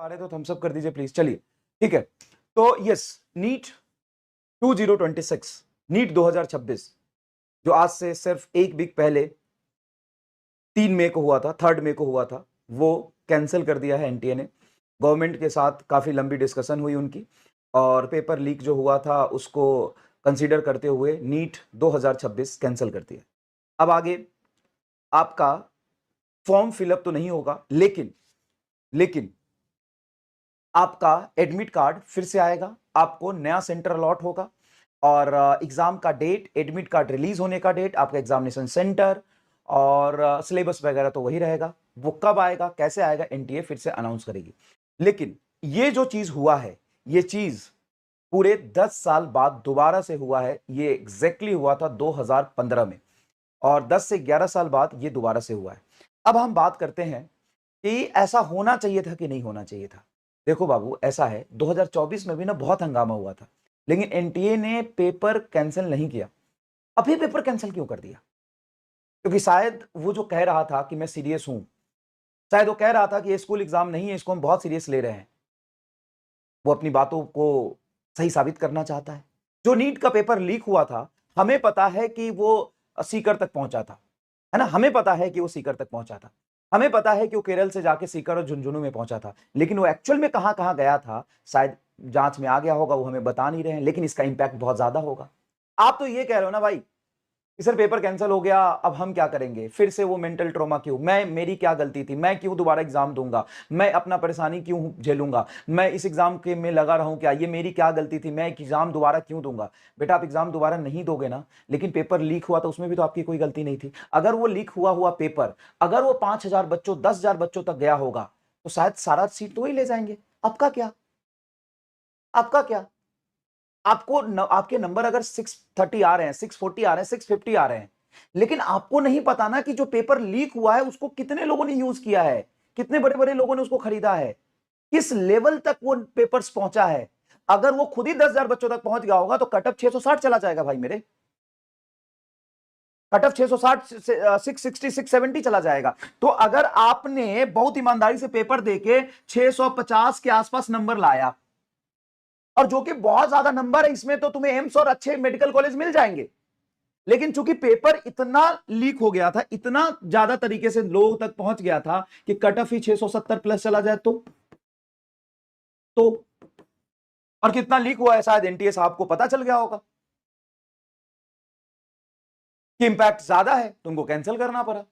आ रहे तो Thums up कर दीजिए प्लीज। चलिए ठीक है, तो यस, नीट 2026, नीट 2026 जो आज से सिर्फ एक वीक पहले 3 मई को हुआ था, 3 मई को हुआ था, वो कैंसिल कर दिया है एनटीए ने। गवर्नमेंट के साथ काफी लंबी डिस्कशन हुई उनकी, और पेपर लीक जो हुआ था उसको कंसीडर करते हुए नीट 2026 कैंसिल कर दिया। अब आगे आपका फॉर्म फिलअप तो नहीं होगा, लेकिन आपका एडमिट कार्ड फिर से आएगा, आपको नया सेंटर अलॉट होगा, और एग्जाम का डेट, एडमिट कार्ड रिलीज होने का डेट, आपका एग्जामिनेशन सेंटर और सिलेबस वगैरह तो वही रहेगा। वो कब आएगा, कैसे आएगा, एनटीए फिर से अनाउंस करेगी। लेकिन ये जो चीज हुआ है, ये चीज पूरे 10 साल बाद दोबारा से हुआ है। ये एग्जैक्टली हुआ था 2015 में, और 10 से 11 साल बाद ये दोबारा से हुआ है। अब हम बात करते हैं कि ऐसा होना चाहिए था कि नहीं होना चाहिए था। देखो बाबू, ऐसा है 2024 में भी ना बहुत हंगामा हुआ था, लेकिन एनटीए ने पेपर कैंसिल नहीं किया। अभी पेपर कैंसिल क्यों कर दिया? क्योंकि शायद वो जो कह रहा था कि मैं सीरियस हूं, शायद वो कह रहा था कि ये स्कूल एग्जाम नहीं है, इसको हम बहुत सीरियस ले रहे हैं। वो अपनी बातों को सही साबित करना चाहता है। जो नीट का पेपर लीक हुआ था, हमें पता है कि वो सीकर तक पहुंचा था, है ना, हमें पता है कि वो सीकर तक पहुंचा था, हमें पता है कि वो केरल से जाके सीकर और झुंझुनू में पहुंचा था, लेकिन वो एक्चुअल में कहां कहां गया था शायद जांच में आ गया होगा, वो हमें बता नहीं रहे हैं, लेकिन इसका इंपैक्ट बहुत ज्यादा होगा। आप तो ये कह रहे हो ना भाई कि सर पेपर कैंसिल हो गया, अब हम क्या करेंगे, फिर से वो मेंटल ट्रॉमा क्यों, मैं, मेरी क्या गलती थी, मैं क्यों दोबारा एग्जाम दूंगा, मैं अपना परेशानी क्यों झेलूंगा, मैं इस एग्जाम के में लगा रहूं, क्या ये मेरी क्या गलती थी, मैं एग्जाम दोबारा क्यों दूंगा? बेटा, आप एग्जाम दोबारा नहीं दोगे ना, लेकिन पेपर लीक हुआ तो उसमें भी तो आपकी कोई गलती नहीं थी। अगर वो लीक हुआ पेपर, अगर वो 5,000 बच्चों, 10,000 बच्चों तक गया होगा, तो शायद सारा सीट तो वही ले जाएंगे। आपका क्या, आपका क्या? आपके नंबर अगर 630 आ रहे हैं, 640 आ रहे हैं, 650 आ रहे हैं, लेकिन आपको नहीं पता ना कि जो पेपर लीक हुआ है उसको कितने लोगों ने यूज किया है, कितने बड़े बड़े लोगों ने उसको खरीदा है, किस लेवल तक वो पेपर्स पहुंचा है। अगर वो खुद ही 10,000 बच्चों तक पहुंच गया होगा तो कटअप 660 चला जाएगा भाई मेरे, कटअप 660 से 660 670 चला जाएगा। तो अगर आपने बहुत ईमानदारी से पेपर देके 650 के आसपास नंबर लाया, और जो कि बहुत ज्यादा नंबर है, इसमें तो तुम्हें एम्स और अच्छे मेडिकल कॉलेज मिल जाएंगे, लेकिन चूंकि पेपर इतना लीक हो गया था, इतना ज्यादा तरीके से लोगों तक पहुंच गया था कि कट ऑफ ही 670 प्लस चला जाए तो और कितना लीक हुआ है शायद एनटीए साहब को पता चल गया होगा कि इंपैक्ट ज्यादा है, तुमको कैंसिल करना पड़ा।